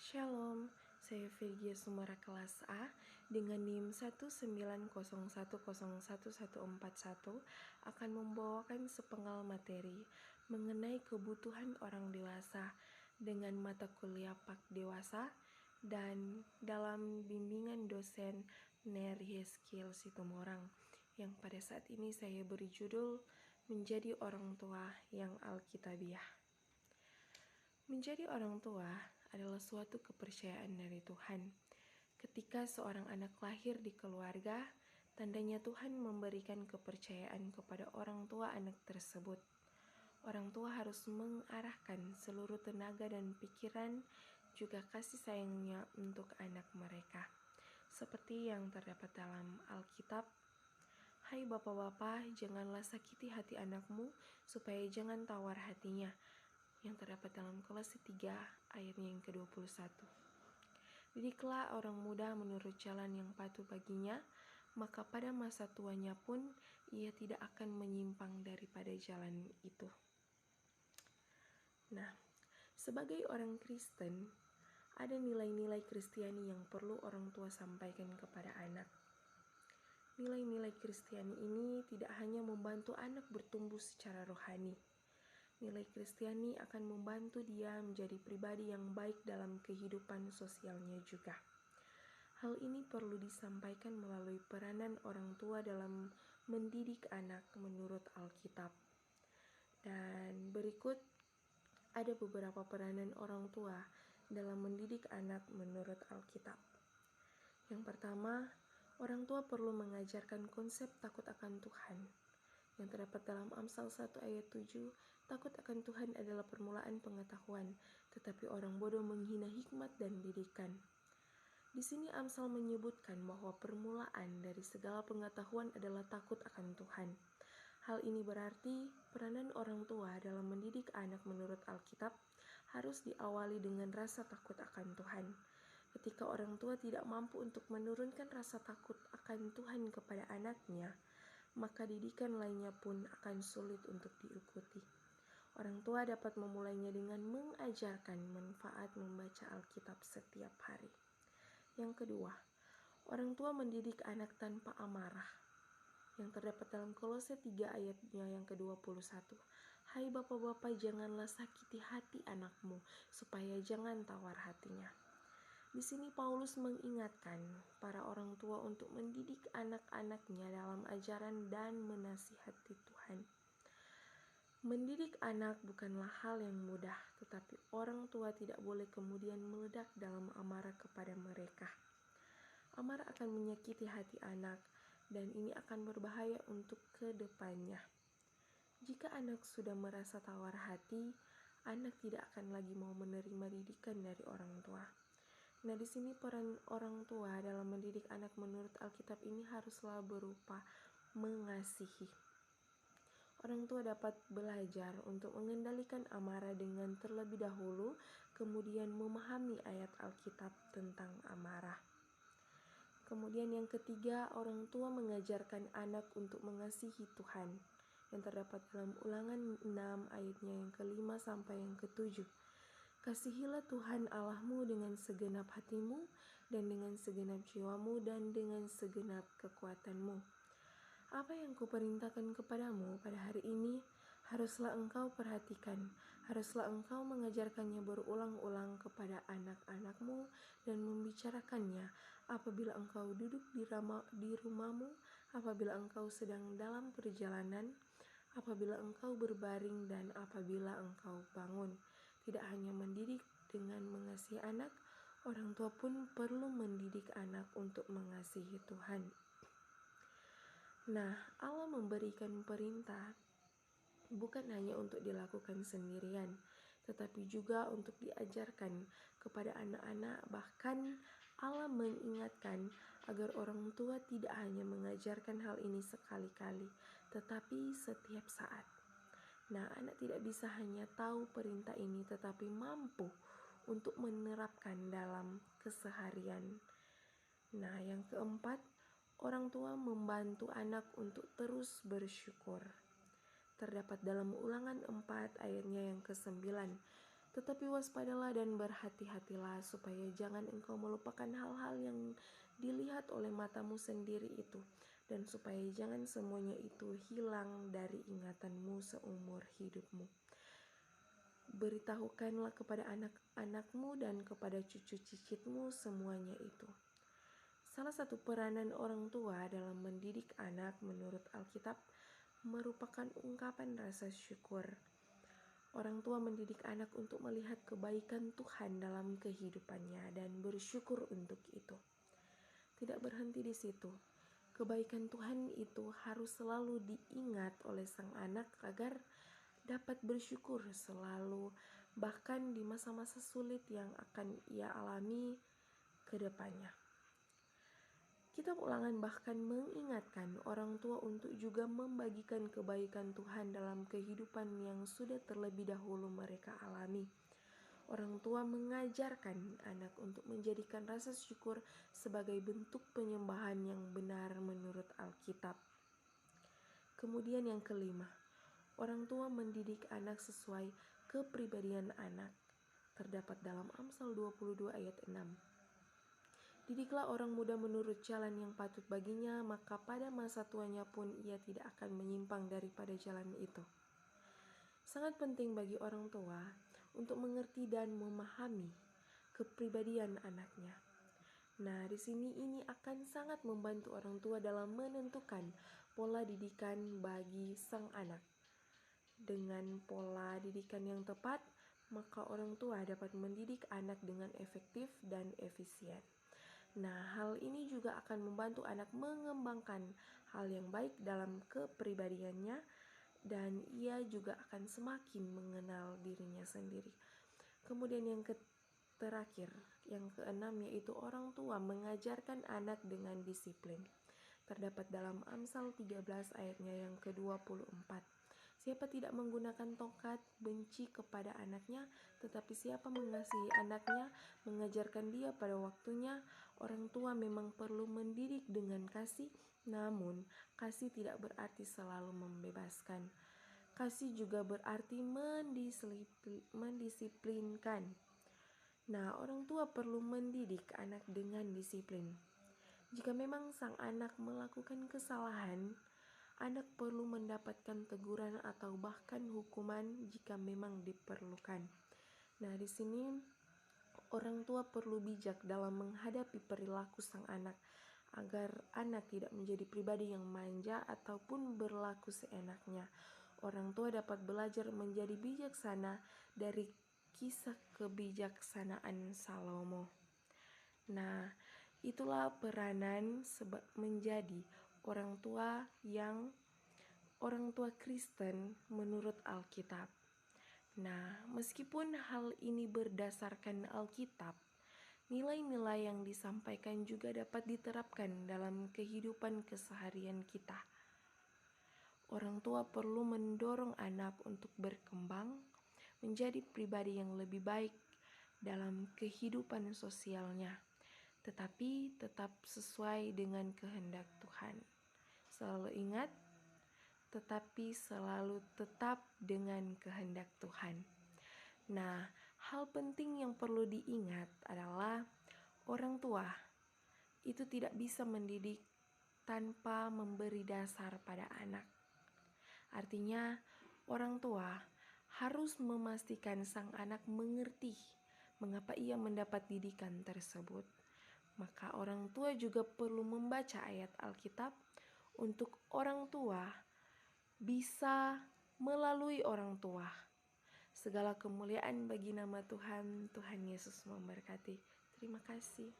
Shalom, saya Virgia Sumara kelas A dengan NIM 190101141 akan membawakan sepenggal materi mengenai kebutuhan orang dewasa dengan mata kuliah Pak Dewasa dan dalam bimbingan dosen Neri Yeskiel Situmorang yang pada saat ini saya beri judul Menjadi Orang Tua yang Alkitabiah. Menjadi orang tua adalah suatu kepercayaan dari Tuhan. Ketika seorang anak lahir di keluarga, tandanya Tuhan memberikan kepercayaan kepada orang tua anak tersebut. Orang tua harus mengarahkan seluruh tenaga dan pikiran juga kasih sayangnya untuk anak mereka. Seperti yang terdapat dalam Alkitab, "Hai bapak-bapak, janganlah sakiti hati anakmu supaya jangan tawar hatinya," yang terdapat dalam Kolose 3 ayatnya yang ke-21. Didiklah orang muda menurut jalan yang patuh baginya, maka pada masa tuanya pun ia tidak akan menyimpang daripada jalan itu. Nah, sebagai orang Kristen, ada nilai-nilai Kristiani yang perlu orang tua sampaikan kepada anak. Nilai-nilai Kristiani ini tidak hanya membantu anak bertumbuh secara rohani. Nilai Kristiani akan membantu dia menjadi pribadi yang baik dalam kehidupan sosialnya juga. Hal ini perlu disampaikan melalui peranan orang tua dalam mendidik anak menurut Alkitab. Dan berikut ada beberapa peranan orang tua dalam mendidik anak menurut Alkitab. Yang pertama, orang tua perlu mengajarkan konsep takut akan Tuhan. Yang terdapat dalam Amsal 1 ayat 7, takut akan Tuhan adalah permulaan pengetahuan, tetapi orang bodoh menghina hikmat dan didikan. Di sini Amsal menyebutkan bahwa permulaan dari segala pengetahuan adalah takut akan Tuhan. Hal ini berarti peranan orang tua dalam mendidik anak menurut Alkitab harus diawali dengan rasa takut akan Tuhan. Ketika orang tua tidak mampu untuk menurunkan rasa takut akan Tuhan kepada anaknya, maka didikan lainnya pun akan sulit untuk diikuti. Orang tua dapat memulainya dengan mengajarkan manfaat membaca Alkitab setiap hari. Yang kedua, orang tua mendidik anak tanpa amarah. Yang terdapat dalam Kolose 3 ayatnya yang ke-21. "Hai bapak-bapak, janganlah sakiti hati anakmu, supaya jangan tawar hatinya." Di sini Paulus mengingatkan para orang tua untuk mendidik anak-anaknya dalam ajaran dan menasihati Tuhan. Mendidik anak bukanlah hal yang mudah, tetapi orang tua tidak boleh kemudian meledak dalam amarah kepada mereka. Amarah akan menyakiti hati anak, dan ini akan berbahaya untuk kedepannya. Jika anak sudah merasa tawar hati, anak tidak akan lagi mau menerima didikan dari orang tua. Nah, di sini peran orang tua dalam mendidik anak menurut Alkitab ini haruslah berupa mengasihi. Orang tua dapat belajar untuk mengendalikan amarah dengan terlebih dahulu, kemudian memahami ayat Alkitab tentang amarah. Kemudian yang ketiga, orang tua mengajarkan anak untuk mengasihi Tuhan, yang terdapat dalam Ulangan 6 ayatnya yang ke-5 sampai yang ke-7. "Kasihilah Tuhan Allahmu dengan segenap hatimu, dan dengan segenap jiwamu, dan dengan segenap kekuatanmu. Apa yang kuperintahkan kepadamu pada hari ini, haruslah engkau perhatikan, haruslah engkau mengajarkannya berulang-ulang kepada anak-anakmu dan membicarakannya apabila engkau duduk di rumahmu, apabila engkau sedang dalam perjalanan, apabila engkau berbaring, dan apabila engkau bangun." Tidak hanya mendidik dengan mengasihi anak, orang tua pun perlu mendidik anak untuk mengasihi Tuhan. Nah, Allah memberikan perintah bukan hanya untuk dilakukan sendirian, tetapi juga untuk diajarkan kepada anak-anak. Bahkan Allah mengingatkan agar orang tua tidak hanya mengajarkan hal ini sekali-kali, tetapi setiap saat. Nah, anak tidak bisa hanya tahu perintah ini, tetapi mampu untuk menerapkan dalam keseharian. Nah, yang keempat, orang tua membantu anak untuk terus bersyukur. Terdapat dalam Ulangan 4 ayatnya yang ke-9. Tetapi waspadalah dan berhati-hatilah supaya jangan engkau melupakan hal-hal yang dilihat oleh matamu sendiri itu, dan supaya jangan semuanya itu hilang dari ingatanmu seumur hidupmu. Beritahukanlah kepada anak-anakmu dan kepada cucu cicitmu semuanya itu. Salah satu peranan orang tua dalam mendidik anak menurut Alkitab merupakan ungkapan rasa syukur. Orang tua mendidik anak untuk melihat kebaikan Tuhan dalam kehidupannya dan bersyukur untuk itu. Tidak berhenti di situ. Kebaikan Tuhan itu harus selalu diingat oleh sang anak agar dapat bersyukur selalu, bahkan di masa-masa sulit yang akan ia alami ke depannya. Kitab Ulangan bahkan mengingatkan orang tua untuk juga membagikan kebaikan Tuhan dalam kehidupan yang sudah terlebih dahulu mereka alami. Orang tua mengajarkan anak untuk menjadikan rasa syukur sebagai bentuk penyembahan yang benar menurut Alkitab. Kemudian yang kelima, orang tua mendidik anak sesuai kepribadian anak. Terdapat dalam Amsal 22 ayat 6. Didiklah orang muda menurut jalan yang patut baginya, maka pada masa tuanya pun ia tidak akan menyimpang daripada jalan itu. Sangat penting bagi orang tua untuk mengerti dan memahami kepribadian anaknya. Nah, di sini ini akan sangat membantu orang tua dalam menentukan pola didikan bagi sang anak. Dengan pola didikan yang tepat, maka orang tua dapat mendidik anak dengan efektif dan efisien. Nah, hal ini juga akan membantu anak mengembangkan hal yang baik dalam kepribadiannya, dan ia juga akan semakin mengenal dirinya sendiri. Kemudian yang terakhir, yang keenam, yaitu orang tua mengajarkan anak dengan disiplin. Terdapat dalam Amsal 13 ayatnya yang ke-24. Siapa tidak menggunakan tongkat benci kepada anaknya, tetapi siapa mengasihi anaknya, mengajarkan dia pada waktunya. Orang tua memang perlu mendidik dengan kasih, namun kasih tidak berarti selalu membebaskan. Kasih juga berarti mendisiplinkan. Nah, orang tua perlu mendidik anak dengan disiplin. Jika memang sang anak melakukan kesalahan, anak perlu mendapatkan teguran atau bahkan hukuman jika memang diperlukan. Nah, di sini orang tua perlu bijak dalam menghadapi perilaku sang anak agar anak tidak menjadi pribadi yang manja ataupun berlaku seenaknya. Orang tua dapat belajar menjadi bijaksana dari kisah kebijaksanaan Salomo. Nah, itulah peranan menjadi orang tua Kristen menurut Alkitab. Nah, meskipun hal ini berdasarkan Alkitab, nilai-nilai yang disampaikan juga dapat diterapkan dalam kehidupan keseharian kita. Orang tua perlu mendorong anak untuk berkembang menjadi pribadi yang lebih baik dalam kehidupan sosialnya, tetapi tetap sesuai dengan kehendak Tuhan. Selalu ingat, tetapi selalu tetap dengan kehendak Tuhan. Nah, hal penting yang perlu diingat adalah orang tua itu tidak bisa mendidik tanpa memberi dasar pada anak. Artinya, orang tua harus memastikan sang anak mengerti mengapa ia mendapat didikan tersebut. Maka orang tua juga perlu membaca ayat Alkitab untuk orang tua bisa melalui orang tua. Segala kemuliaan bagi nama Tuhan. Tuhan Yesus memberkati. Terima kasih.